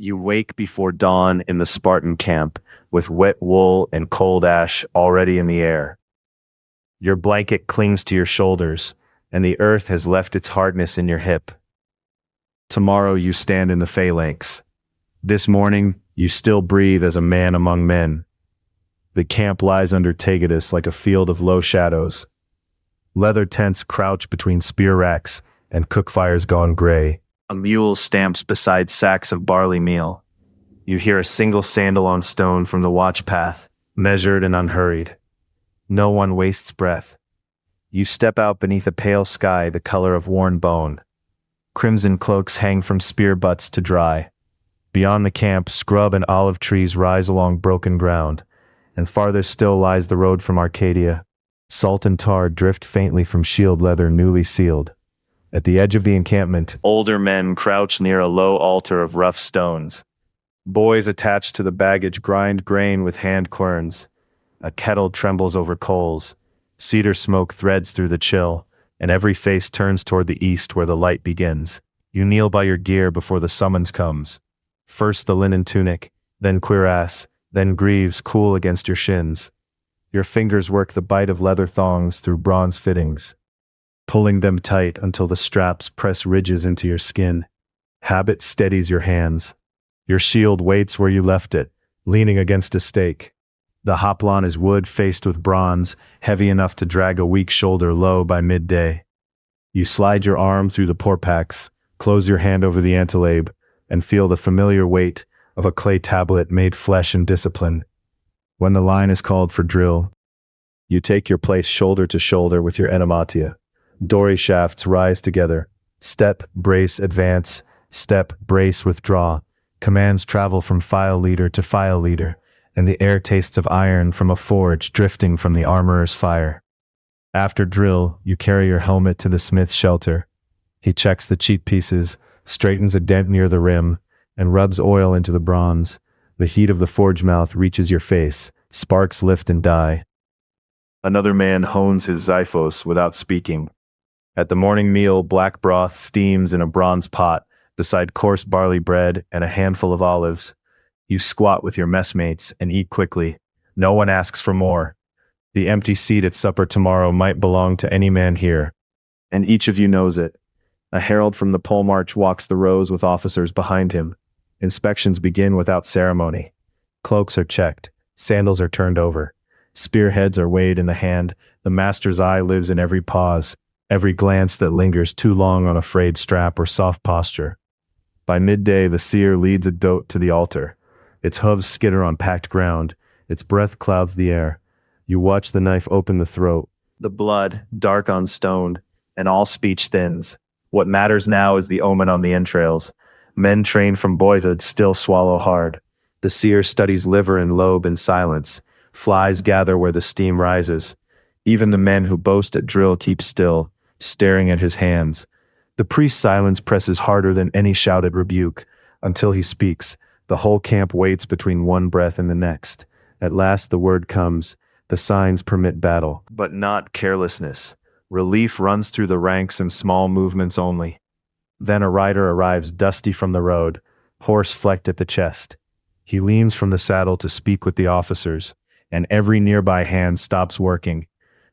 You wake before dawn in the Spartan camp, with wet wool and cold ash already in the air. Your blanket clings to your shoulders, and the earth has left its hardness in your hip. Tomorrow you stand in the phalanx. This morning, you still breathe as a man among men. The camp lies under Tegetus like a field of low shadows. Leather tents crouch between spear racks, and cook fires gone gray. A mule stamps beside sacks of barley meal. You hear a single sandal on stone from the watch path, measured and unhurried. No one wastes breath. You step out beneath a pale sky the color of worn bone. Crimson cloaks hang from spear butts to dry. Beyond the camp, scrub and olive trees rise along broken ground, and farther still lies the road from Arcadia. Salt and tar drift faintly from shield leather newly sealed. At the edge of the encampment, older men crouch near a low altar of rough stones. Boys attached to the baggage grind grain with hand querns. A kettle trembles over coals. Cedar smoke threads through the chill, and every face turns toward the east where the light begins. You kneel by your gear before the summons comes. First the linen tunic, then cuirass, then greaves cool against your shins. Your fingers work the bite of leather thongs through bronze fittings, pulling them tight until the straps press ridges into your skin. Habit steadies your hands. Your shield waits where you left it, leaning against a stake. The hoplon is wood faced with bronze, heavy enough to drag a weak shoulder low by midday. You slide your arm through the porpax, close your hand over the antelabe, and feel the familiar weight of a clay tablet made flesh and discipline. When the line is called for drill, you take your place shoulder to shoulder with your enematia. Dory shafts rise together. Step, brace, advance. Step, brace, withdraw. Commands travel from file leader to file leader, and the air tastes of iron from a forge drifting from the armorer's fire. After drill, you carry your helmet to the smith's shelter. He checks the cheat pieces, straightens a dent near the rim, and rubs oil into the bronze. The heat of the forge mouth reaches your face. Sparks lift and die. Another man hones his xiphos without speaking. At the morning meal, black broth steams in a bronze pot beside coarse barley bread and a handful of olives. You squat with your messmates and eat quickly. No one asks for more. The empty seat at supper tomorrow might belong to any man here, and each of you knows it. A herald from the pole march walks the rows with officers behind him. Inspections begin without ceremony. Cloaks are checked. Sandals are turned over. Spearheads are weighed in the hand. The master's eye lives in every pause, every glance that lingers too long on a frayed strap or soft posture. By midday, the seer leads a dote to the altar. Its hooves skitter on packed ground. Its breath clouds the air. You watch the knife open the throat. The blood, dark on stone, and all speech thins. What matters now is the omen on the entrails. Men trained from boyhood still swallow hard. The seer studies liver and lobe in silence. Flies gather where the steam rises. Even the men who boast at drill keep still, staring at his hands. The priest's silence presses harder than any shouted rebuke. Until he speaks, the whole camp waits between one breath and the next. At last the word comes. The signs permit battle, but not carelessness. Relief runs through the ranks in small movements only. Then a rider arrives dusty from the road, horse flecked at the chest. He leans from the saddle to speak with the officers, and every nearby hand stops working.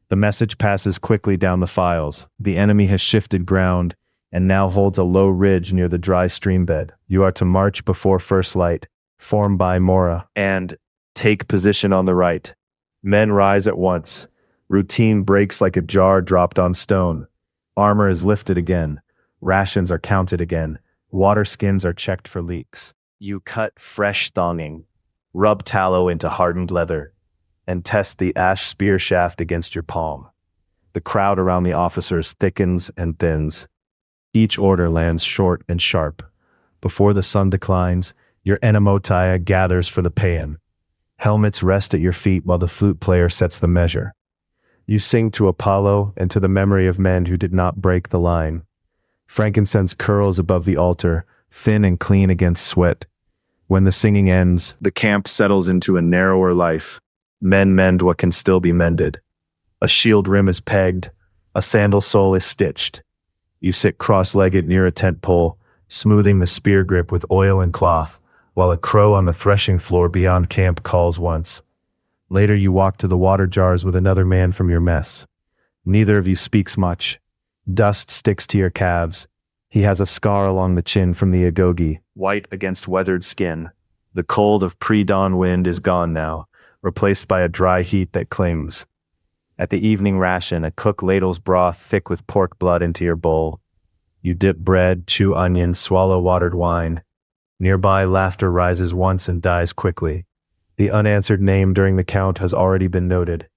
The message passes quickly down the files. The enemy has shifted ground, and now holds a low ridge near the dry stream bed. You are to march before first light, form by Mora, and take position on the right. Men rise at once. Routine breaks like a jar dropped on stone. Armor is lifted again. Rations are counted again. Water skins are checked for leaks. You cut fresh thonging, rub tallow into hardened leather, and test the ash spear shaft against your palm. The crowd around the officers thickens and thins. Each order lands short and sharp. Before the sun declines, your enemotia gathers for the paean. Helmets rest at your feet while the flute player sets the measure. You sing to Apollo and to the memory of men who did not break the line. Frankincense curls above the altar, thin and clean against sweat. When the singing ends, the camp settles into a narrower life. Men mend what can still be mended. A shield rim is pegged. A sandal sole is stitched. You sit cross-legged near a tent pole, smoothing the spear grip with oil and cloth. while a crow on the threshing floor beyond camp calls once. Later you walk to the water jars with another man from your mess. Neither of you speaks much. Dust sticks to your calves. He has a scar along the chin from the agoge, white against weathered skin. The cold of pre-dawn wind is gone now, replaced by a dry heat that clings. At the evening ration, a cook ladles broth thick with pork blood into your bowl. You dip bread, chew onion, swallow watered wine. Nearby, laughter rises once and dies quickly. The unanswered name during the count has already been noted.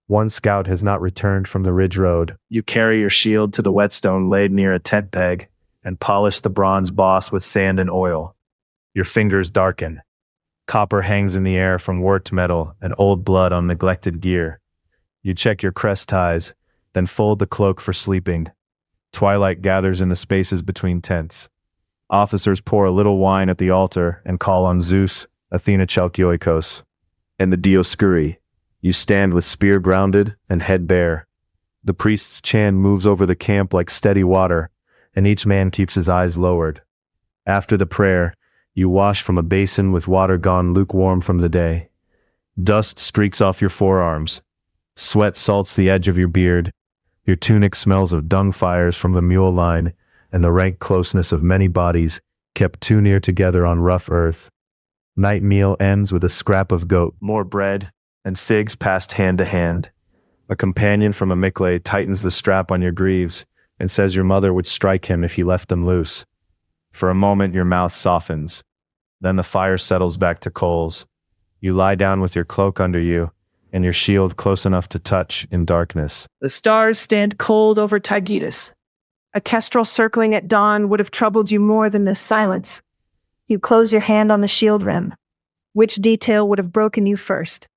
One scout has not returned from the ridge road. You carry your shield to the whetstone laid near a tent peg and polish the bronze boss with sand and oil. Your fingers darken. Copper hangs in the air from worked metal and old blood on neglected gear. You check your crest ties, then fold the cloak for sleeping. Twilight gathers in the spaces between tents. Officers pour a little wine at the altar and call on Zeus, Athena Chalkioikos, and the Dioscuri. You stand with spear grounded and head bare. The priest's chant moves over the camp like steady water, and each man keeps his eyes lowered. After the prayer, you wash from a basin with water gone lukewarm from the day. Dust streaks off your forearms. Sweat salts the edge of your beard. Your tunic smells of dung fires from the mule line and the rank closeness of many bodies kept too near together on rough earth. Night meal ends with a scrap of goat, more bread, and figs passed hand to hand. A companion from Amyclae tightens the strap on your greaves and says your mother would strike him if he left them loose. For a moment your mouth softens. Then the fire settles back to coals. You lie down with your cloak under you and your shield close enough to touch in darkness. The stars stand cold over Taygetus. A kestrel circling at dawn would have troubled you more than this silence. You close your hand on the shield rim. Which detail would have broken you first?